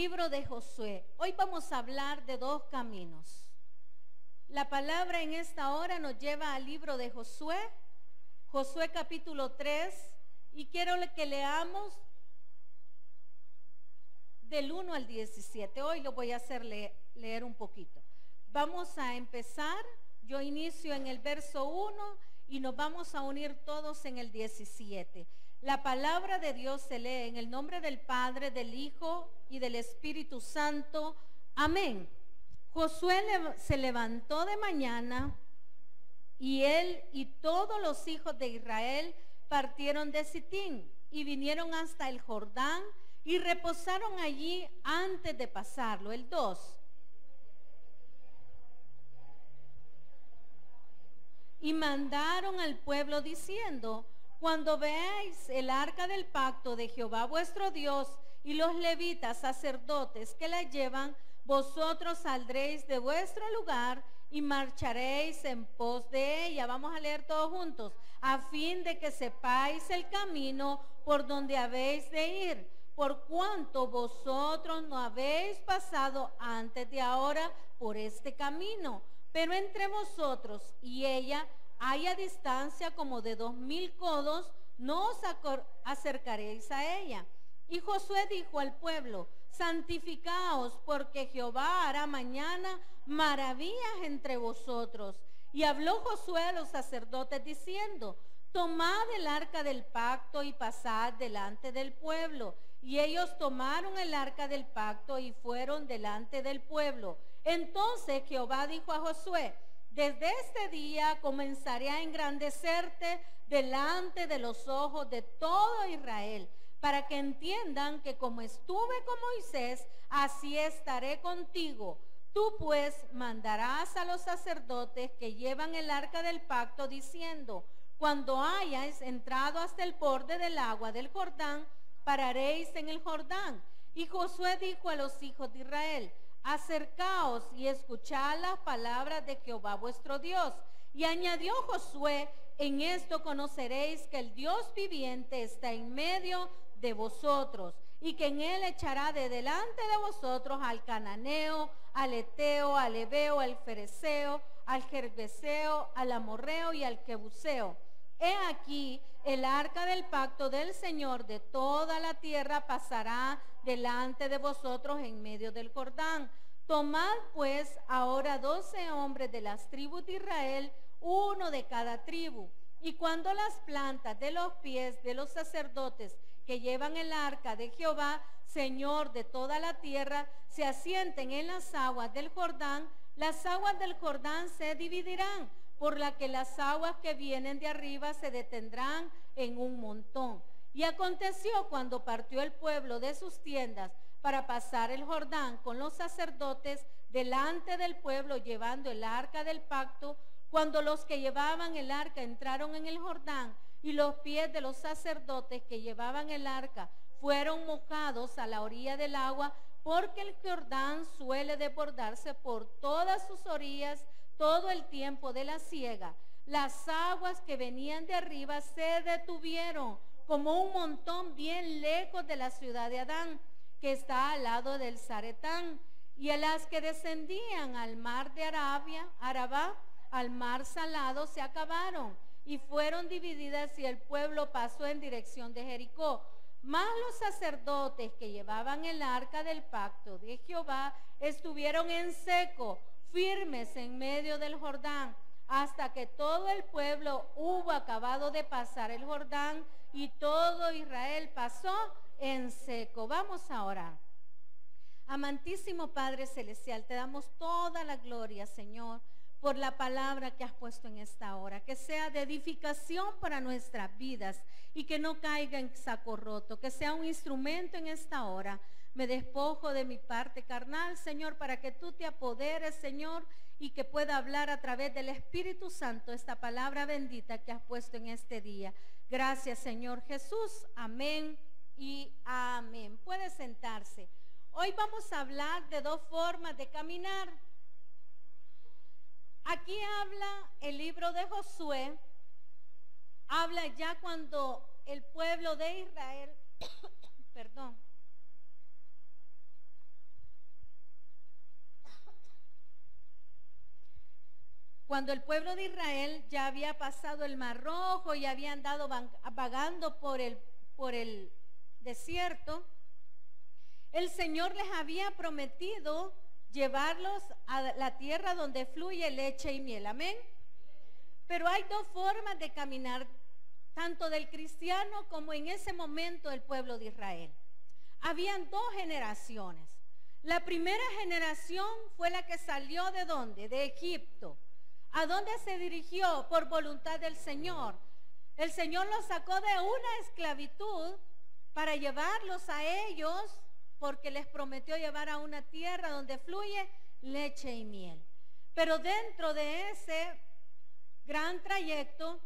libro de Josué. Hoy vamos a hablar de dos caminos. La palabra en esta hora nos lleva al libro de Josué, Josué capítulo 3, y quiero que leamos del 1 al 17. Hoy lo voy a hacer leer un poquito. Vamos a empezar, yo inicio en el verso 1 y nos vamos a unir todos en el 17. La palabra de Dios se lee en el nombre del Padre, del Hijo y del Espíritu Santo. Amén. Josué se levantó de mañana y él y todos los hijos de Israel partieron de Sitín y vinieron hasta el Jordán y reposaron allí antes de pasarlo. El 2. Y mandaron al pueblo diciendo: cuando veáis el arca del pacto de Jehová vuestro Dios y los levitas sacerdotes que la llevan, vosotros saldréis de vuestro lugar y marcharéis en pos de ella. Vamos a leer todos juntos. A fin de que sepáis el camino por donde habéis de ir, por cuanto vosotros no habéis pasado antes de ahora por este camino. Pero entre vosotros y ella hay a distancia como de 2000 codos, no os acercaréis a ella. Y Josué dijo al pueblo: santificaos, porque Jehová hará mañana maravillas entre vosotros. Y habló Josué a los sacerdotes diciendo: tomad el arca del pacto y pasad delante del pueblo. Y ellos tomaron el arca del pacto y fueron delante del pueblo. Entonces Jehová dijo a Josué: desde este día comenzaré a engrandecerte delante de los ojos de todo Israel, para que entiendan que como estuve con Moisés, así estaré contigo. Tú pues mandarás a los sacerdotes que llevan el arca del pacto diciendo: cuando hayáis entrado hasta el borde del agua del Jordán, pararéis en el Jordán. Y Josué dijo a los hijos de Israel: acercaos y escuchad las palabras de Jehová vuestro Dios. Y añadió Josué: en esto conoceréis que el Dios viviente está en medio de vosotros, y que en él echará de delante de vosotros al cananeo, al eteo, al heveo, al fereceo, al gergeseo, al amorreo y al jebuseo. He aquí, el arca del pacto del Señor de toda la tierra pasará delante de vosotros en medio del Jordán. Tomad pues ahora 12 hombres de las tribus de Israel, uno de cada tribu. Y cuando las plantas de los pies de los sacerdotes que llevan el arca de Jehová, Señor de toda la tierra, se asienten en las aguas del Jordán, las aguas del Jordán se dividirán, por la que las aguas que vienen de arriba se detendrán en un montón. Y aconteció cuando partió el pueblo de sus tiendas para pasar el Jordán con los sacerdotes delante del pueblo llevando el arca del pacto, cuando los que llevaban el arca entraron en el Jordán y los pies de los sacerdotes que llevaban el arca fueron mojados a la orilla del agua, porque el Jordán suele desbordarse por todas sus orillas todo el tiempo de la siega. Las aguas que venían de arriba se detuvieron como un montón bien lejos de la ciudad de Adán, que está al lado del Zaretán, y a las que descendían al mar de Arabá, al mar salado, se acabaron y fueron divididas, y el pueblo pasó en dirección de Jericó. Mas los sacerdotes que llevaban el arca del pacto de Jehová estuvieron en seco, firmes en medio del Jordán, hasta que todo el pueblo hubo acabado de pasar el Jordán, y todo Israel pasó en seco. Vamos a orar. Amantísimo Padre Celestial, te damos toda la gloria, Señor, por la palabra que has puesto en esta hora, que sea de edificación para nuestras vidas y que no caiga en saco roto, que sea un instrumento en esta hora. Me despojo de mi parte carnal, Señor, para que tú te apoderes, Señor, y que pueda hablar a través del Espíritu Santo esta palabra bendita que has puesto en este día. Gracias, Señor Jesús. Amén y amén. Puede sentarse. Hoy vamos a hablar de dos formas de caminar. Aquí habla el libro de Josué, habla ya cuando el pueblo de Israel, perdón, cuando el pueblo de Israel ya había pasado el Mar Rojo y había andado vagando por el desierto, el Señor les había prometido llevarlos a la tierra donde fluye leche y miel. Amén. Pero hay dos formas de caminar, tanto del cristiano como en ese momento el pueblo de Israel. Habían dos generaciones. La primera generación fue la que salió ¿de dónde? De Egipto. ¿A dónde se dirigió? Por voluntad del Señor. El Señor los sacó de una esclavitud para llevarlos a ellos, porque les prometió llevar a una tierra donde fluye leche y miel. Pero dentro de ese gran trayecto,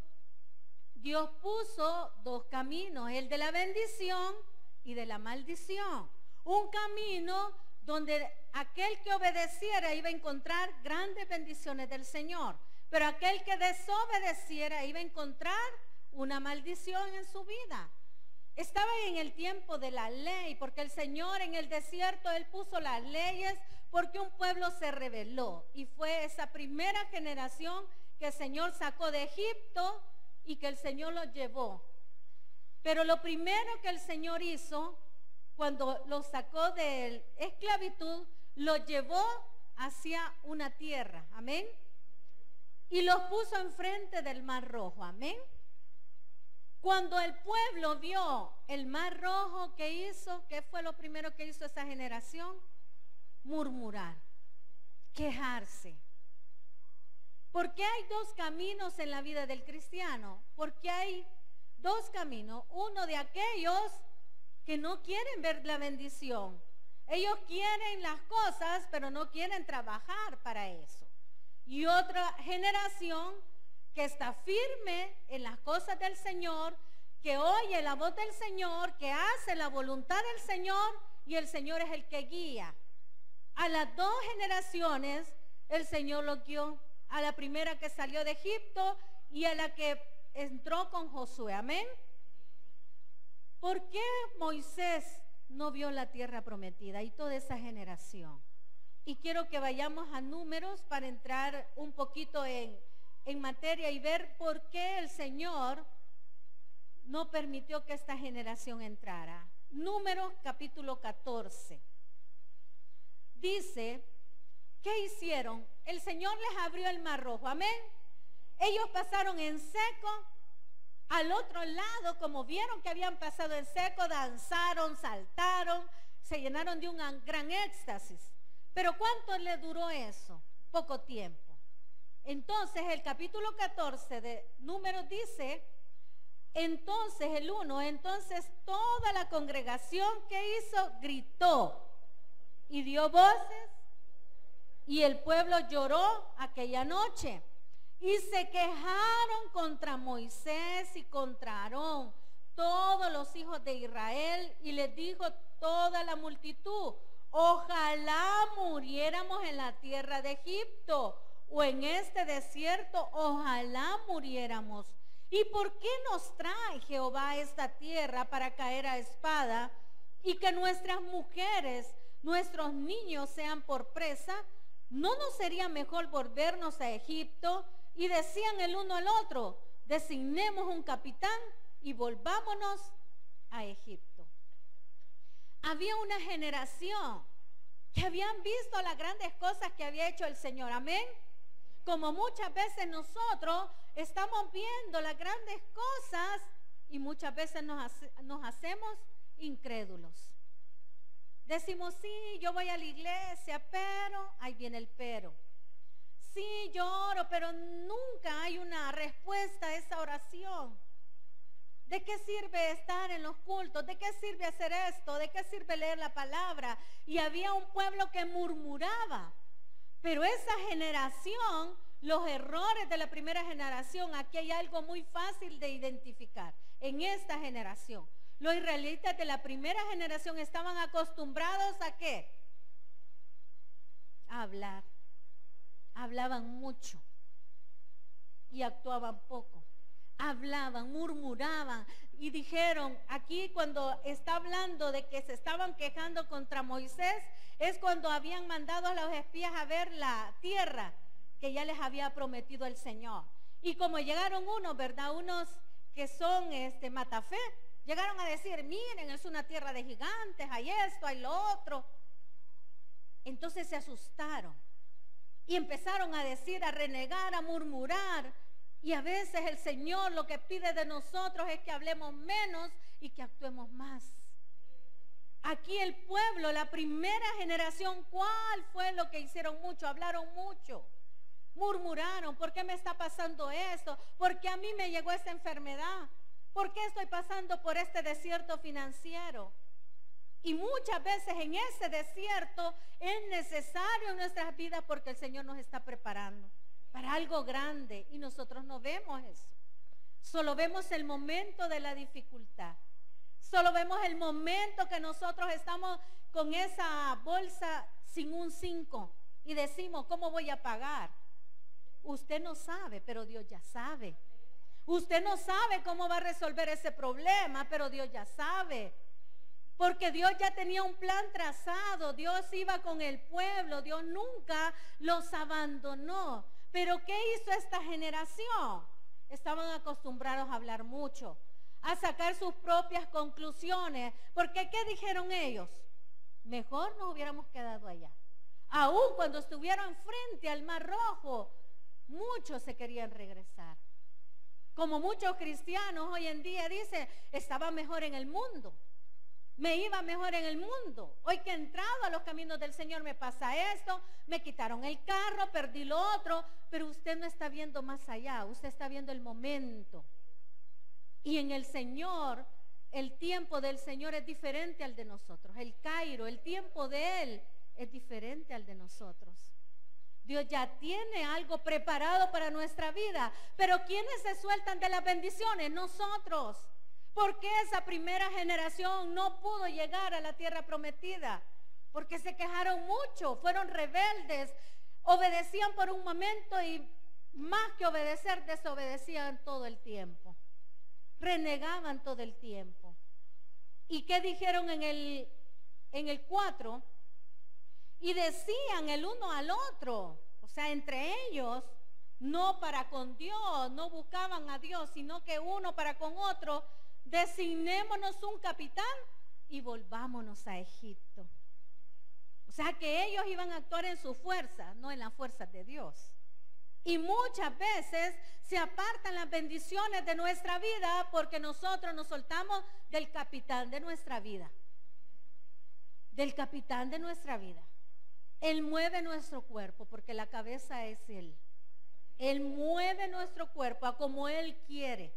Dios puso dos caminos, el de la bendición y de la maldición. Un camino donde aquel que obedeciera iba a encontrar grandes bendiciones del Señor, pero aquel que desobedeciera iba a encontrar una maldición en su vida. Estaba en el tiempo de la ley, porque el Señor en el desierto, Él puso las leyes porque un pueblo se rebeló. Y fue esa primera generación que el Señor sacó de Egipto y que el Señor los llevó. Pero lo primero que el Señor hizo, cuando los sacó de esclavitud, los llevó hacia una tierra. Amén. Y los puso enfrente del Mar Rojo. Amén. Cuando el pueblo vio el Mar Rojo, ¿qué hizo? ¿Qué fue lo primero que hizo esa generación? Murmurar, quejarse. ¿Por qué hay dos caminos en la vida del cristiano? Porque hay dos caminos. Uno de aquellos que no quieren ver la bendición. Ellos quieren las cosas, pero no quieren trabajar para eso. Y otra generación que está firme en las cosas del Señor, que oye la voz del Señor, que hace la voluntad del Señor, y el Señor es el que guía. A las dos generaciones el Señor los guió. A la primera que salió de Egipto y a la que entró con Josué. Amén. ¿Por qué Moisés no vio la tierra prometida y toda esa generación? Y quiero que vayamos a Números para entrar un poquito en materia y ver por qué el Señor no permitió que esta generación entrara. Números capítulo 14. Dice, ¿qué hicieron? El Señor les abrió el Mar Rojo. Amén. Ellos pasaron en seco. Al otro lado, como vieron que habían pasado en seco, danzaron, saltaron, se llenaron de un gran éxtasis. Pero ¿cuánto le duró eso? Poco tiempo. Entonces el capítulo 14 de Números dice, entonces el 1, entonces toda la congregación que hizo gritó y dio voces, y el pueblo lloró aquella noche y se quejaron contra Moisés y contra Aarón, todos los hijos de Israel, y les dijo toda la multitud, ojalá muriéramos en la tierra de Egipto o en este desierto, ojalá muriéramos. ¿Y por qué nos trae Jehová a esta tierra para caer a espada y que nuestras mujeres, nuestros niños sean por presa? ¿No nos sería mejor volvernos a Egipto? Y decían el uno al otro, designemos un capitán y volvámonos a Egipto. Había una generación que habían visto las grandes cosas que había hecho el Señor. Amén. Como muchas veces nosotros estamos viendo las grandes cosas y muchas veces nos hacemos incrédulos. Decimos, sí, yo voy a la iglesia, pero, ahí viene el pero. Sí, yo oro, pero nunca hay una respuesta a esa oración. ¿De qué sirve estar en los cultos? ¿De qué sirve hacer esto? ¿De qué sirve leer la palabra? Y había un pueblo que murmuraba. Pero esa generación, los errores de la primera generación, aquí hay algo muy fácil de identificar. En esta generación, los israelitas de la primera generación estaban acostumbrados ¿a qué? A hablar. Hablaban mucho y actuaban poco. Hablaban, murmuraban y dijeron, aquí cuando está hablando de que se estaban quejando contra Moisés, es cuando habían mandado a los espías a ver la tierra que ya les había prometido el Señor. Y como llegaron unos, ¿verdad? Unos que son matafé, llegaron a decir, miren, es una tierra de gigantes, hay esto, hay lo otro. Entonces se asustaron y empezaron a decir, a renegar, a murmurar. Y a veces el Señor lo que pide de nosotros es que hablemos menos y que actuemos más. Aquí el pueblo, la primera generación, ¿cuál fue lo que hicieron mucho? Hablaron mucho, murmuraron, ¿por qué me está pasando esto? ¿Por qué a mí me llegó esta enfermedad? ¿Por qué estoy pasando por este desierto financiero? Y muchas veces en ese desierto es necesario en nuestras vidas porque el Señor nos está preparando para algo grande y nosotros no vemos eso. Solo vemos el momento de la dificultad. Solo vemos el momento que nosotros estamos con esa bolsa sin un 5 y decimos, ¿cómo voy a pagar? Usted no sabe, pero Dios ya sabe. Usted no sabe cómo va a resolver ese problema, pero Dios ya sabe. Porque Dios ya tenía un plan trazado, Dios iba con el pueblo, Dios nunca los abandonó. Pero ¿qué hizo esta generación? Estaban acostumbrados a hablar mucho, a sacar sus propias conclusiones. Porque ¿qué dijeron ellos? Mejor nos hubiéramos quedado allá. Aún cuando estuvieron frente al Mar Rojo, muchos se querían regresar. Como muchos cristianos hoy en día dicen, estaba mejor en el mundo. Me iba mejor en el mundo. Hoy que he entrado a los caminos del Señor me pasa esto, me quitaron el carro, perdí lo otro, pero usted no está viendo más allá, usted está viendo el momento. Y en el Señor, el tiempo del Señor es diferente al de nosotros. El Cairo, el tiempo de Él es diferente al de nosotros. Dios ya tiene algo preparado para nuestra vida, pero ¿quiénes se sueltan de las bendiciones? Nosotros. ¿Por qué esa primera generación no pudo llegar a la tierra prometida? Porque se quejaron mucho, fueron rebeldes, obedecían por un momento y más que obedecer, desobedecían todo el tiempo. Renegaban todo el tiempo. ¿Y qué dijeron en el 4? Y decían el uno al otro, o sea, entre ellos, no para con Dios, no buscaban a Dios, sino que uno para con otro, designémonos un capitán y volvámonos a Egipto. O sea que ellos iban a actuar en su fuerza, no en las fuerzas de Dios. Y muchas veces se apartan las bendiciones de nuestra vida porque nosotros nos soltamos del capitán de nuestra vida. Del capitán de nuestra vida. Él mueve nuestro cuerpo porque la cabeza es Él. Él mueve nuestro cuerpo a como Él quiere.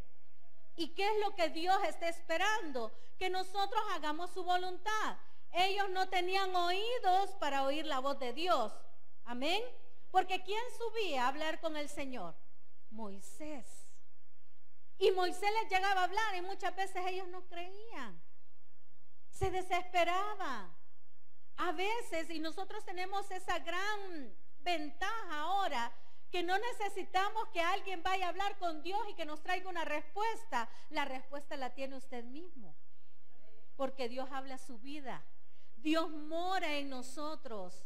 ¿Y qué es lo que Dios está esperando? Que nosotros hagamos su voluntad. Ellos no tenían oídos para oír la voz de Dios. Amén. Porque ¿quién subía a hablar con el Señor? Moisés. Y Moisés les llegaba a hablar y muchas veces ellos no creían. Se desesperaban. A veces, y nosotros tenemos esa gran ventaja ahora, que no necesitamos que alguien vaya a hablar con Dios y que nos traiga una respuesta. La respuesta la tiene usted mismo. Porque Dios habla su vida. Dios mora en nosotros.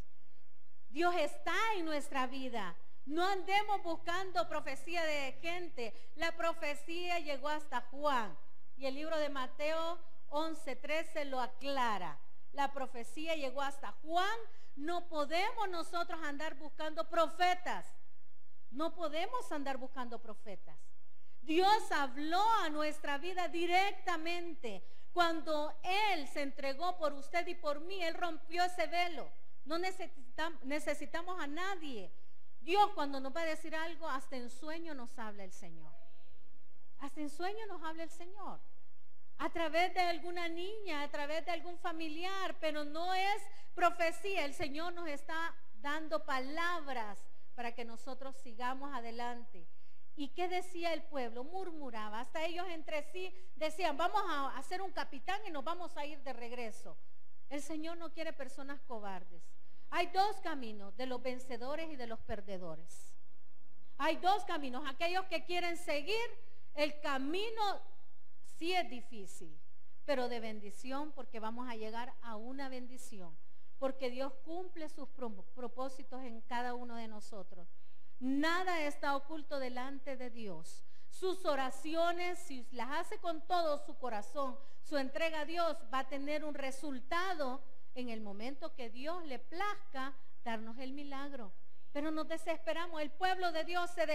Dios está en nuestra vida. No andemos buscando profecía de gente. La profecía llegó hasta Juan. Y el libro de Mateo 11:13 lo aclara. La profecía llegó hasta Juan. No podemos nosotros andar buscando profetas. No podemos andar buscando profetas. Dios habló a nuestra vida directamente. Cuando Él se entregó por usted y por mí, Él rompió ese velo. No necesitamos a nadie. Dios cuando nos va a decir algo, hasta en sueño nos habla el Señor. Hasta en sueño nos habla el Señor. A través de alguna niña, a través de algún familiar, pero no es profecía. El Señor nos está dando palabras para que nosotros sigamos adelante. ¿Y qué decía el pueblo? Murmuraba. Hasta ellos entre sí decían, vamos a hacer un capitán y nos vamos a ir de regreso. El Señor no quiere personas cobardes. Hay dos caminos, de los vencedores y de los perdedores. Hay dos caminos. Aquellos que quieren seguir el camino, sí es difícil, pero de bendición, porque vamos a llegar a una bendición. Porque Dios cumple sus propósitos en cada uno de nosotros. Nada está oculto delante de Dios. Sus oraciones, si las hace con todo su corazón, su entrega a Dios, va a tener un resultado en el momento que Dios le plazca darnos el milagro. Pero nos desesperamos. El pueblo de Dios se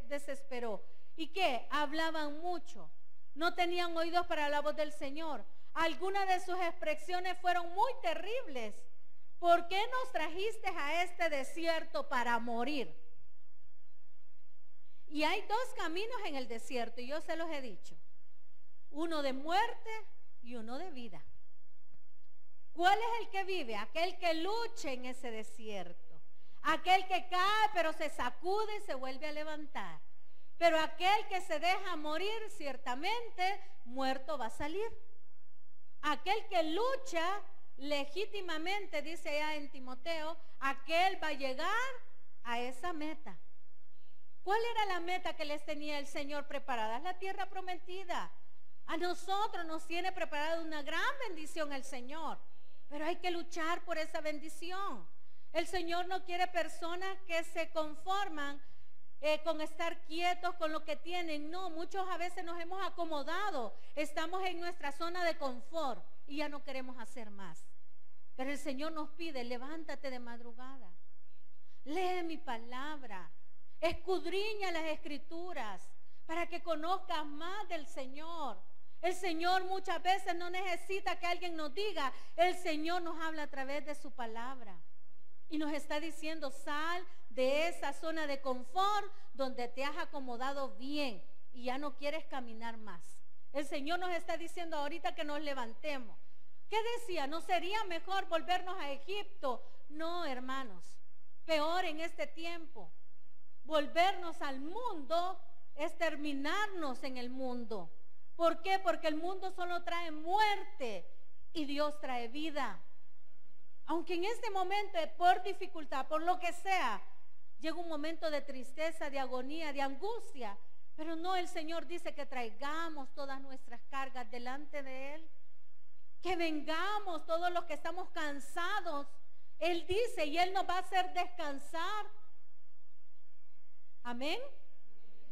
desesperó. ¿Y qué? Hablaban mucho. No tenían oídos para la voz del Señor. Algunas de sus expresiones fueron muy terribles. ¿Por qué nos trajiste a este desierto para morir? Y hay dos caminos en el desierto, y yo se los he dicho. Uno de muerte y uno de vida. ¿Cuál es el que vive? Aquel que lucha en ese desierto. Aquel que cae pero se sacude y se vuelve a levantar. Pero aquel que se deja morir, ciertamente muerto va a salir. Aquel que lucha legítimamente, dice allá en Timoteo, aquel va a llegar a esa meta. ¿Cuál era la meta que les tenía el Señor preparada? Es la tierra prometida. A nosotros nos tiene preparada una gran bendición el Señor, pero hay que luchar por esa bendición. El Señor no quiere personas que se conforman con estar quietos con lo que tienen. No, muchos a veces nos hemos acomodado, estamos en nuestra zona de confort y ya no queremos hacer más. Pero el Señor nos pide, levántate de madrugada, lee mi palabra, escudriña las Escrituras para que conozcas más del Señor. El Señor muchas veces no necesita que alguien nos diga, el Señor nos habla a través de su palabra. Y nos está diciendo, sal de esa zona de confort donde te has acomodado bien y ya no quieres caminar más. El Señor nos está diciendo ahorita que nos levantemos. ¿Qué decía? ¿No sería mejor volvernos a Egipto? No, hermanos, peor en este tiempo. Volvernos al mundo es terminarnos en el mundo. ¿Por qué? Porque el mundo solo trae muerte y Dios trae vida. Aunque en este momento, por dificultad, por lo que sea, llega un momento de tristeza, de agonía, de angustia, pero no, el Señor dice que traigamos todas nuestras cargas delante de Él, que vengamos todos los que estamos cansados. Él dice, y Él nos va a hacer descansar. Amén.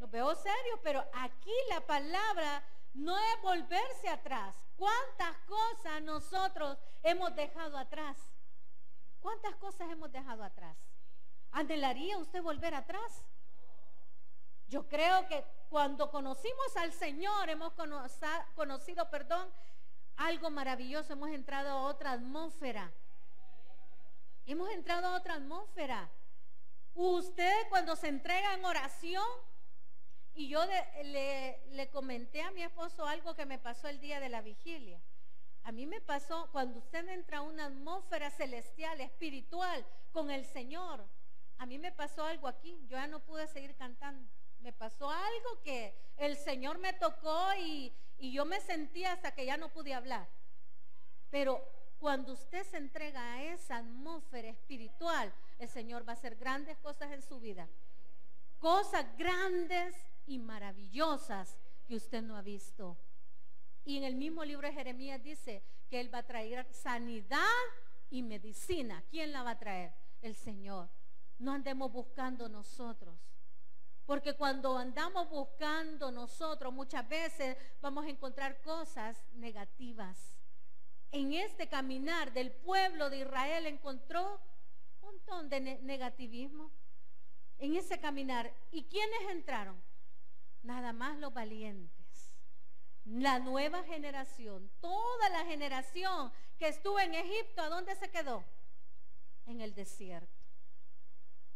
Lo veo serio, pero aquí la palabra no es volverse atrás. ¿Cuántas cosas nosotros hemos dejado atrás? ¿Cuántas cosas hemos dejado atrás? ¿Anhelaría usted volver atrás? Yo creo que cuando conocimos al Señor, hemos conocido, algo maravilloso. Hemos entrado a otra atmósfera. Hemos entrado a otra atmósfera. Usted cuando se entrega en oración, y yo le comenté a mi esposo algo que me pasó el día de la vigilia. A mí me pasó cuando usted entra a una atmósfera celestial, espiritual, con el Señor. A mí me pasó algo aquí, yo ya no pude seguir cantando. Me pasó algo que el Señor me tocó y yo me sentía hasta que ya no pude hablar. Pero cuando usted se entrega a esa atmósfera espiritual, el Señor va a hacer grandes cosas en su vida. Cosas grandes y maravillosas que usted no ha visto. Y en el mismo libro de Jeremías dice que Él va a traer sanidad y medicina. ¿Quién la va a traer? El Señor. No andemos buscando nosotros. Porque cuando andamos buscando nosotros, muchas veces vamos a encontrar cosas negativas. En este caminar del pueblo de Israel encontró un montón de negativismo. En ese caminar. ¿Y quiénes entraron? Nada más los valientes. La nueva generación, toda la generación que estuvo en Egipto, ¿a dónde se quedó? En el desierto.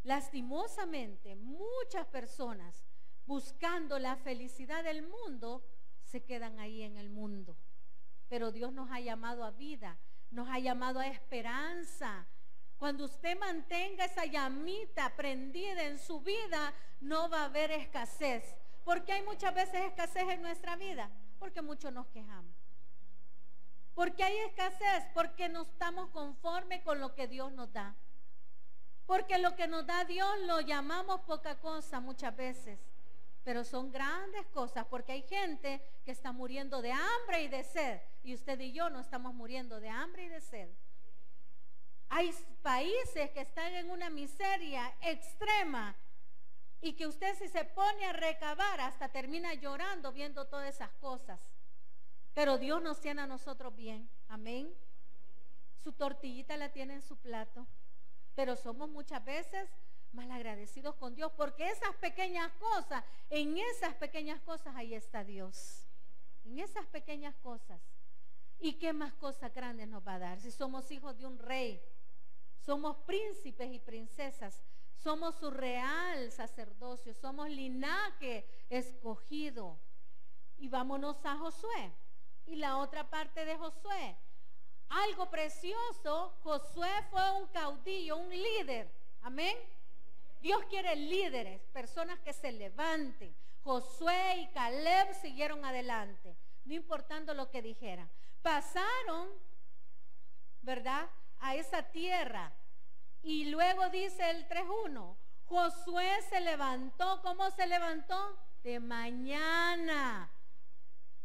Lastimosamente, muchas personas buscando la felicidad del mundo se quedan ahí en el mundo. Pero Dios nos ha llamado a vida, nos ha llamado a esperanza. Cuando usted mantenga esa llamita prendida en su vida, no va a haber escasez. ¿Por qué hay muchas veces escasez en nuestra vida? Porque muchos nos quejamos. ¿Por qué hay escasez? Porque no estamos conformes con lo que Dios nos da. Porque lo que nos da Dios lo llamamos poca cosa muchas veces. Pero son grandes cosas, porque hay gente que está muriendo de hambre y de sed. Y usted y yo no estamos muriendo de hambre y de sed. Hay países que están en una miseria extrema Y que usted, si se pone a recabar, hasta termina llorando viendo todas esas cosas. Pero Dios nos tiene a nosotros bien. Amén. Su tortillita la tiene en su plato. Pero somos muchas veces malagradecidos con Dios, porque esas pequeñas cosas, en esas pequeñas cosas ahí está Dios. En esas pequeñas cosas. ¿Y qué más cosas grandes nos va a dar? Si somos hijos de un rey, somos príncipes y princesas, somos su real sacerdocio, somos linaje escogido. Y vámonos a Josué. Y la otra parte de Josué, algo precioso. Josué fue un caudillo, un líder. Amén. Dios quiere líderes, personas que se levanten. Josué y Caleb siguieron adelante, no importando lo que dijeran. Pasaron, ¿verdad?, a esa tierra. Y luego dice el 3:1, Josué se levantó. ¿Cómo se levantó? De mañana.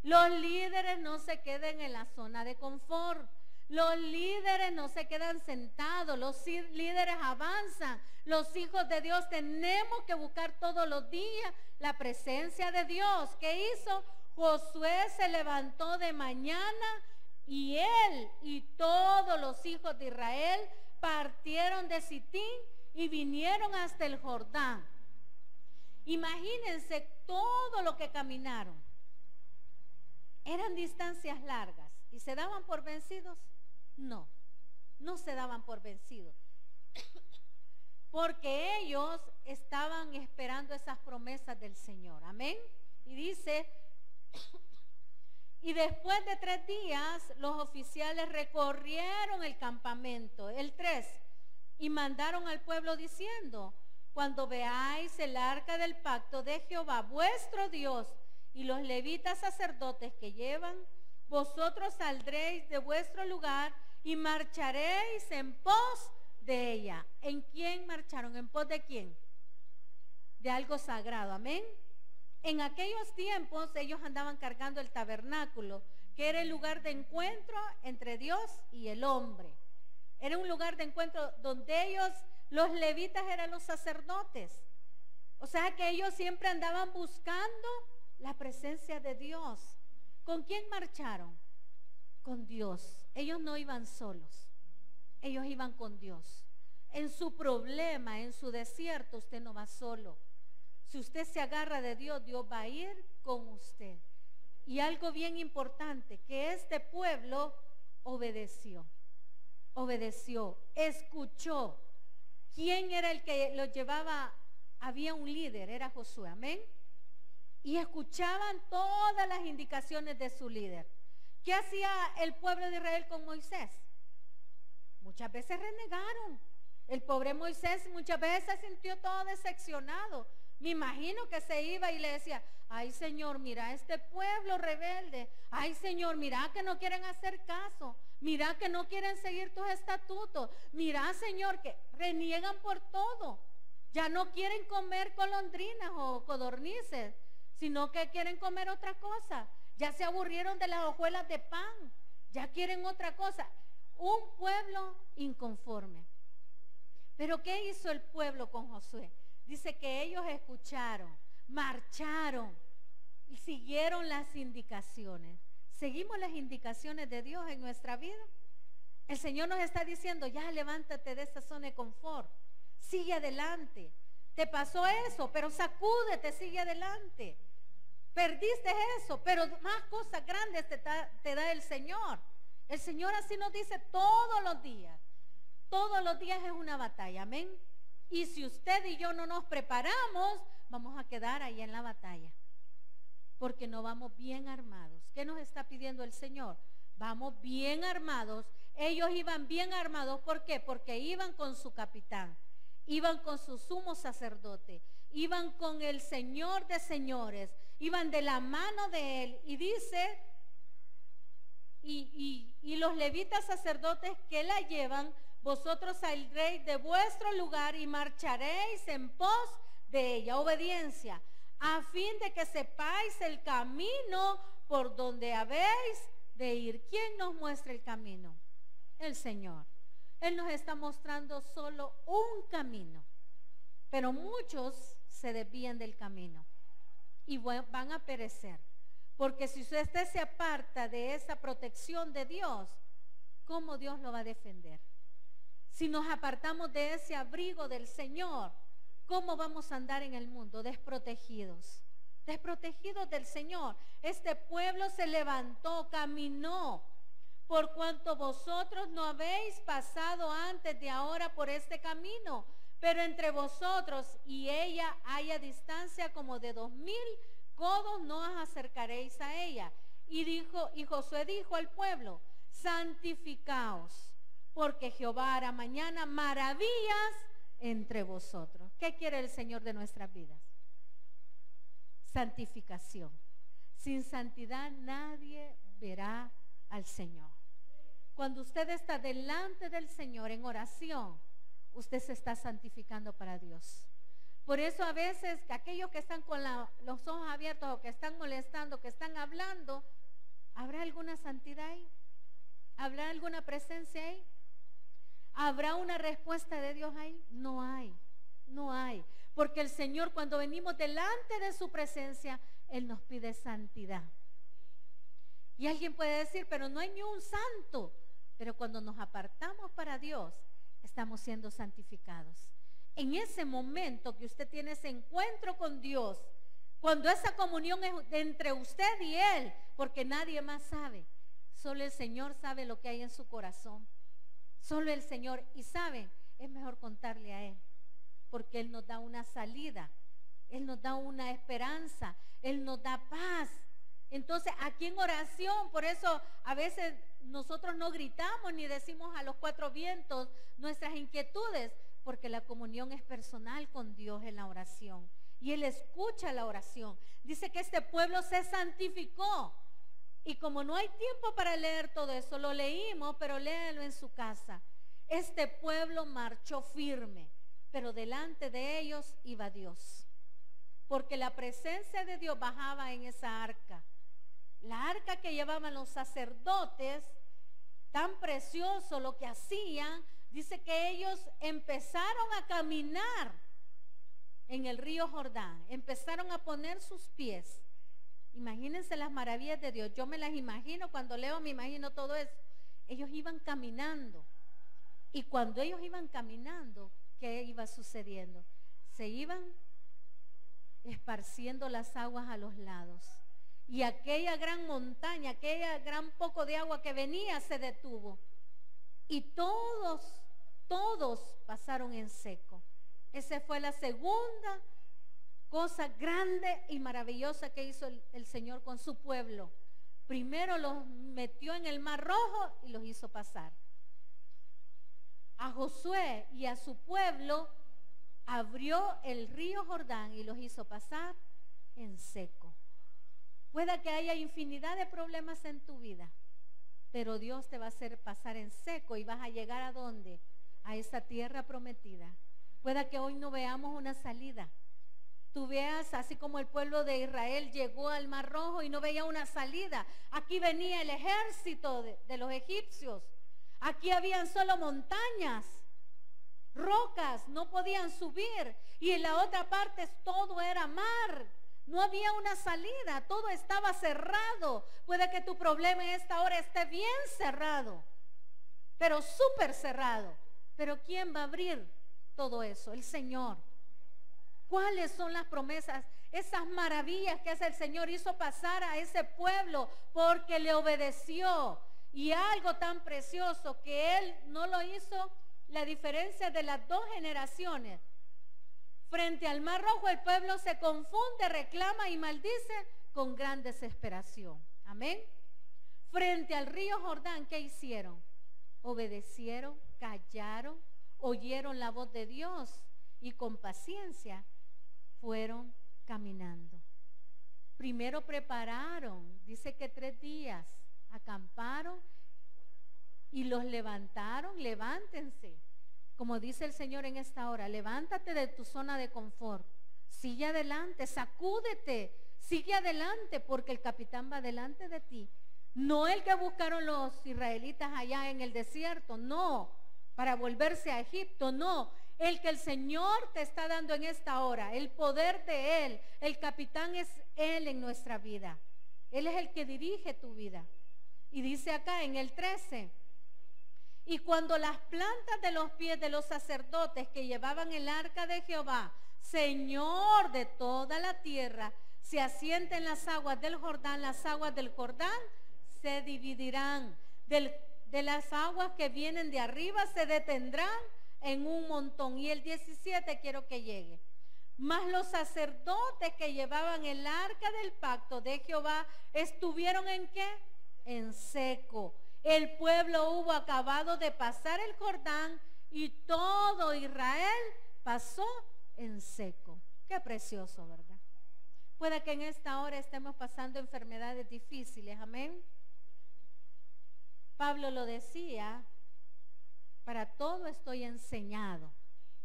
Los líderes no se queden en la zona de confort. Los líderes no se quedan sentados, los líderes avanzan. Los hijos de Dios tenemos que buscar todos los días la presencia de Dios. ¿Qué hizo? Josué se levantó de mañana y él y todos los hijos de Israel partieron de Sitín y vinieron hasta el Jordán. Imagínense todo lo que caminaron. Eran distancias largas. ¿Y se daban por vencidos? No, no se daban por vencidos. Porque ellos estaban esperando esas promesas del Señor. Amén. Y dice, y después de 3 días los oficiales recorrieron el campamento. El 3, y mandaron al pueblo diciendo, cuando veáis el arca del pacto de Jehová vuestro Dios y los levitas sacerdotes que llevan, vosotros saldréis de vuestro lugar y marcharéis en pos de ella. ¿En quién marcharon? ¿En pos de quién? De algo sagrado. Amén. En aquellos tiempos ellos andaban cargando el tabernáculo, que era el lugar de encuentro entre Dios y el hombre. Era un lugar de encuentro donde ellos, los levitas, eran los sacerdotes. O sea que ellos siempre andaban buscando la presencia de Dios. ¿Con quién marcharon? Con Dios. Ellos no iban solos. Ellos iban con Dios. En su problema, en su desierto, usted no va solo. Si usted se agarra de Dios, Dios va a ir con usted. Y algo bien importante, que este pueblo obedeció. Obedeció, escuchó. ¿Quién era el que lo llevaba? Había un líder, era Josué. Amén. Y escuchaban todas las indicaciones de su líder. ¿Qué hacía el pueblo de Israel con Moisés? Muchas veces renegaron. El pobre Moisés muchas veces se sintió todo decepcionado. Me imagino que se iba y le decía, ay Señor, mira este pueblo rebelde. Ay Señor, mira que no quieren hacer caso. Mira que no quieren seguir tus estatutos. Mira Señor, que reniegan por todo. Ya no quieren comer golondrinas o codornices, sino que quieren comer otra cosa. Ya se aburrieron de las hojuelas de pan. Ya quieren otra cosa. Un pueblo inconforme. Pero ¿qué hizo el pueblo con Josué? Dice que ellos escucharon, marcharon y siguieron las indicaciones. ¿Seguimos las indicaciones de Dios en nuestra vida? El Señor nos está diciendo, ya levántate de esa zona de confort. Sigue adelante. Te pasó eso, pero sacúdete, sigue adelante. Perdiste eso, pero más cosas grandes te da el Señor. El Señor así nos dice todos los días. Todos los días es una batalla, amén. Y si usted y yo no nos preparamos, vamos a quedar ahí en la batalla. Porque no vamos bien armados. ¿Qué nos está pidiendo el Señor? Vamos bien armados. Ellos iban bien armados, ¿por qué? Porque iban con su capitán, iban con su sumo sacerdote, iban con el Señor de señores, iban de la mano de él. Y dice, y los levitas sacerdotes que la llevan, vosotros saldréis de vuestro lugar y marcharéis en pos de ella. Obediencia, a fin de que sepáis el camino por donde habéis de ir. ¿Quién nos muestra el camino? El Señor. Él nos está mostrando solo un camino. Pero muchos se desvían del camino y van a perecer. Porque si usted se aparta de esa protección de Dios, ¿cómo Dios lo va a defender? Si nos apartamos de ese abrigo del Señor, ¿cómo vamos a andar en el mundo? Desprotegidos. Desprotegidos del Señor. Este pueblo se levantó, caminó, por cuanto vosotros no habéis pasado antes de ahora por este camino, pero entre vosotros y ella haya distancia como de 2000 codos, no os acercaréis a ella. Y Josué dijo al pueblo: santificaos, porque Jehová hará mañana maravillas entre vosotros. ¿Qué quiere el Señor de nuestras vidas? Santificación. Sin santidad nadie verá al Señor. Cuando usted está delante del Señor en oración, usted se está santificando para Dios. Por eso a veces aquellos que están con los ojos abiertos o que están molestando, que están hablando, ¿habrá alguna santidad ahí? ¿Habrá alguna presencia ahí? ¿Habrá una respuesta de Dios ahí? No hay, no hay. Porque el Señor, cuando venimos delante de su presencia, Él nos pide santidad. Y alguien puede decir, pero no hay ni un santo. Pero cuando nos apartamos para Dios, estamos siendo santificados. En ese momento que usted tiene ese encuentro con Dios, cuando esa comunión es entre usted y Él, porque nadie más sabe, solo el Señor sabe lo que hay en su corazón. Solo el Señor. Y saben, es mejor contarle a Él, porque Él nos da una salida, Él nos da una esperanza, Él nos da paz. Entonces aquí en oración, por eso a veces nosotros no gritamos ni decimos a los cuatro vientos nuestras inquietudes, porque la comunión es personal con Dios en la oración y Él escucha la oración. Dice que este pueblo se santificó, y como no hay tiempo para leer todo eso, lo leímos, pero léalo en su casa. Este pueblo marchó firme, pero delante de ellos iba Dios, porque la presencia de Dios bajaba en esa arca. La arca que llevaban los sacerdotes, tan precioso lo que hacían. Dice que ellos empezaron a caminar en el río Jordán, empezaron a poner sus pies. Imagínense las maravillas de Dios. Yo me las imagino, cuando leo me imagino todo eso. Ellos iban caminando, y cuando ellos iban caminando, ¿qué iba sucediendo? Se iban esparciendo las aguas a los lados, y aquella gran montaña, aquella gran poco de agua que venía se detuvo, y todos pasaron en seco. Esa fue la segunda cosa grande y maravillosa que hizo el Señor con su pueblo. Primero los metió en el Mar Rojo y los hizo pasar. A Josué y a su pueblo abrió el río Jordán y los hizo pasar en seco. Pueda que haya infinidad de problemas en tu vida, pero Dios te va a hacer pasar en seco y vas a llegar ¿a dónde? A esa tierra prometida. Pueda que hoy no veamos una salida. Tú veas, así como el pueblo de Israel llegó al Mar Rojo y no veía una salida. Aquí venía el ejército de los egipcios. Aquí habían solo montañas, rocas, no podían subir. Y en la otra parte todo era mar. No había una salida, todo estaba cerrado. Puede que tu problema en esta hora esté bien cerrado, pero súper cerrado. Pero ¿quién va a abrir todo eso? El Señor. ¿Cuáles son las promesas? Esas maravillas que hace el Señor, hizo pasar a ese pueblo porque le obedeció. Y algo tan precioso que Él no lo hizo, la diferencia de las dos generaciones. Frente al Mar Rojo el pueblo se confunde, reclama y maldice con gran desesperación. Amén. Frente al río Jordán, ¿qué hicieron? Obedecieron, callaron, oyeron la voz de Dios y con paciencia fueron caminando. Primero prepararon, dice que 3 días acamparon y los levantaron. Levántense, como dice el Señor en esta hora, levántate de tu zona de confort, sigue adelante, sacúdete, sigue adelante, porque el capitán va delante de ti. No el que buscaron los israelitas allá en el desierto, no, para volverse a Egipto, no. el que el Señor te está dando en esta hora, el poder de Él, el capitán es Él en nuestra vida. Él es el que dirige tu vida. Y dice acá en el 13, y cuando las plantas de los pies de los sacerdotes que llevaban el arca de Jehová, Señor de toda la tierra, se asienten las aguas del Jordán, las aguas del Jordán se dividirán. De las aguas que vienen de arriba se detendrán en un montón. Y el 17 quiero que llegue. Mas los sacerdotes que llevaban el arca del pacto de Jehová estuvieron ¿en qué? En seco. El pueblo hubo acabado de pasar el Jordán y todo Israel pasó en seco. Qué precioso, ¿verdad? Puede que en esta hora estemos pasando enfermedades difíciles, amén. Pablo lo decía, para todo estoy enseñado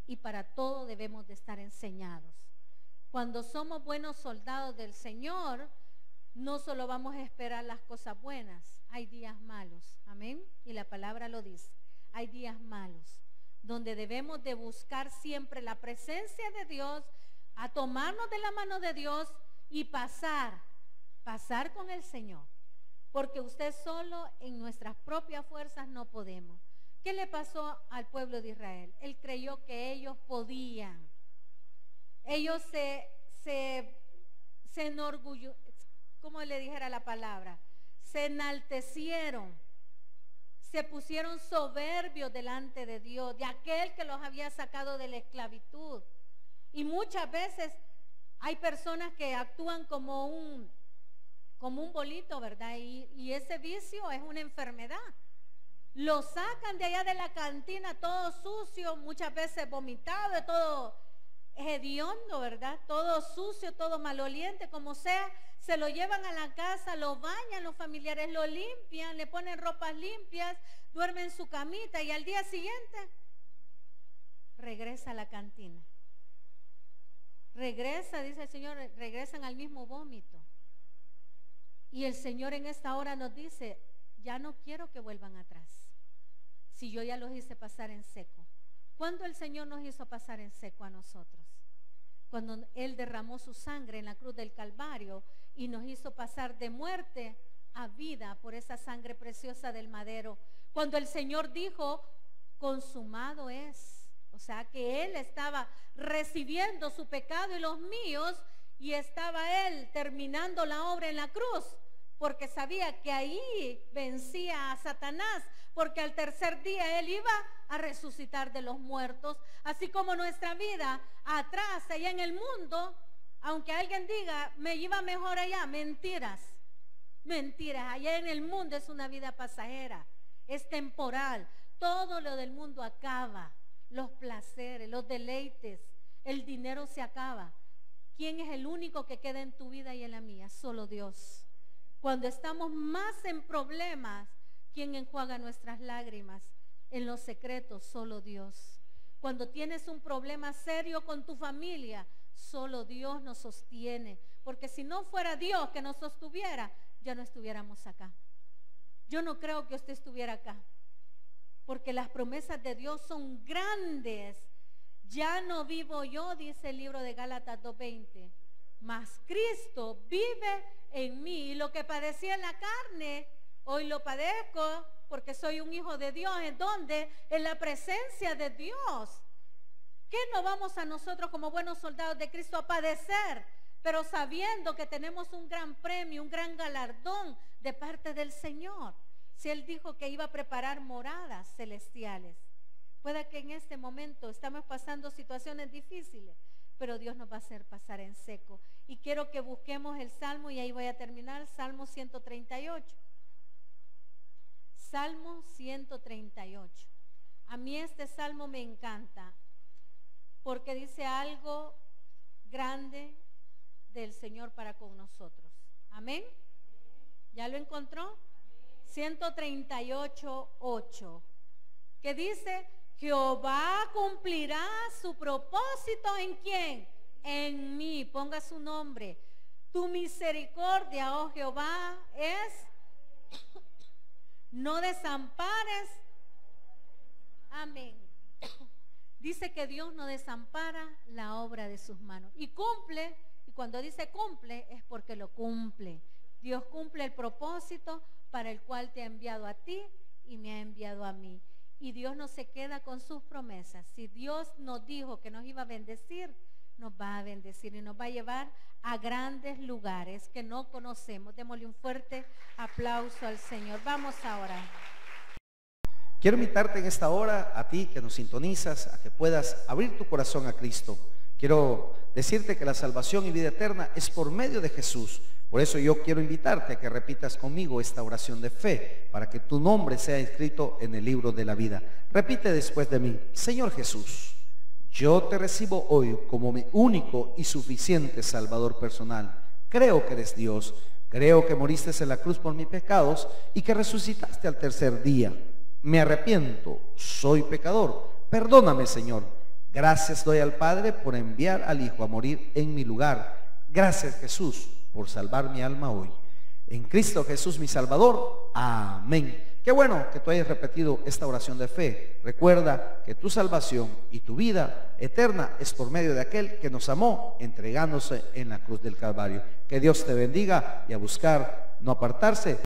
y para todo debemos de estar enseñados. Cuando somos buenos soldados del Señor, no solo vamos a esperar las cosas buenas, hay días malos, amén, y la palabra lo dice, hay días malos, donde debemos de buscar siempre la presencia de Dios, a tomarnos de la mano de Dios y pasar con el Señor, porque usted solo en nuestras propias fuerzas no podemos. ¿Qué le pasó al pueblo de Israel? Él creyó que ellos podían. Ellos se enorgullecieron, ¿cómo le dijera la palabra? Se enaltecieron, se pusieron soberbios delante de Dios, de aquel que los había sacado de la esclavitud. Y muchas veces hay personas que actúan como un bolito, ¿verdad? Y ese vicio es una enfermedad. Lo sacan de allá de la cantina todo sucio, muchas veces vomitado, todo hediondo, ¿verdad? Todo sucio, todo maloliente, como sea. Se lo llevan a la casa, lo bañan los familiares, lo limpian, le ponen ropas limpias, duerme en su camita y al día siguiente regresa a la cantina. Regresa, dice el Señor, regresan al mismo vómito. Y el Señor en esta hora nos dice, ya no quiero que vuelvan atrás, si yo ya los hice pasar en seco. ¿Cuándo el Señor nos hizo pasar en seco a nosotros? Cuando Él derramó su sangre en la cruz del Calvario y nos hizo pasar de muerte a vida por esa sangre preciosa del madero. Cuando el Señor dijo, consumado es. O sea que Él estaba recibiendo su pecado y los míos, y estaba Él terminando la obra en la cruz, porque sabía que ahí vencía a Satanás, porque al tercer día Él iba a resucitar de los muertos. Así como nuestra vida atrás, allá en el mundo, aunque alguien diga, me iba mejor allá, mentiras, allá en el mundo es una vida pasajera, es temporal, todo lo del mundo acaba, los placeres, los deleites, el dinero se acaba. ¿Quién es el único que queda en tu vida y en la mía? Solo Dios. Cuando estamos más en problemas, ¿quién enjuaga nuestras lágrimas? En los secretos, solo Dios. Cuando tienes un problema serio con tu familia, solo Dios nos sostiene. Porque si no fuera Dios que nos sostuviera, ya no estuviéramos acá. Yo no creo que usted estuviera acá, porque las promesas de Dios son grandes. Ya no vivo yo, dice el libro de Gálatas 2:20, mas Cristo vive en mí. Y lo que padecía en la carne, hoy lo padezco porque soy un hijo de Dios. ¿En dónde? En la presencia de Dios. ¿Qué no vamos a nosotros como buenos soldados de Cristo a padecer? Pero sabiendo que tenemos un gran premio, un gran galardón de parte del Señor. Si Él dijo que iba a preparar moradas celestiales. Puede que en este momento estamos pasando situaciones difíciles, pero Dios nos va a hacer pasar en seco. Y quiero que busquemos el Salmo, y ahí voy a terminar, Salmo 138. Salmo 138. A mí este Salmo me encanta, porque dice algo grande del Señor para con nosotros. Amén. ¿Ya lo encontró? 138:8. Que dice, Jehová cumplirá su propósito ¿en quién? En mí. Ponga su nombre. Tu misericordia, oh Jehová, es no desampares. Amén. dice que Dios no desampara la obra de sus manos. Y cumple, y cuando dice cumple, es porque lo cumple. Dios cumple el propósito para el cual te ha enviado a ti y me ha enviado a mí. Y Dios no se queda con sus promesas. Si Dios nos dijo que nos iba a bendecir, nos va a bendecir y nos va a llevar a grandes lugares que no conocemos. Démosle un fuerte aplauso al Señor. Vamos a orar. Quiero invitarte en esta hora, a ti que nos sintonizas, a que puedas abrir tu corazón a Cristo. Quiero decirte que la salvación y vida eterna es por medio de Jesús. Por eso yo quiero invitarte a que repitas conmigo esta oración de fe, para que tu nombre sea escrito en el libro de la vida. Repite después de mí: Señor Jesús, yo te recibo hoy como mi único y suficiente Salvador personal. Creo que eres Dios, creo que moriste en la cruz por mis pecados y que resucitaste al tercer día. Me arrepiento, soy pecador, perdóname, Señor. Gracias doy al Padre por enviar al Hijo a morir en mi lugar. Gracias, Jesús, por salvar mi alma hoy. En Cristo Jesús mi Salvador. Amén. Qué bueno que tú hayas repetido esta oración de fe. Recuerda que tu salvación y tu vida eterna es por medio de aquel que nos amó entregándose en la cruz del Calvario. Que Dios te bendiga y a buscar no apartarse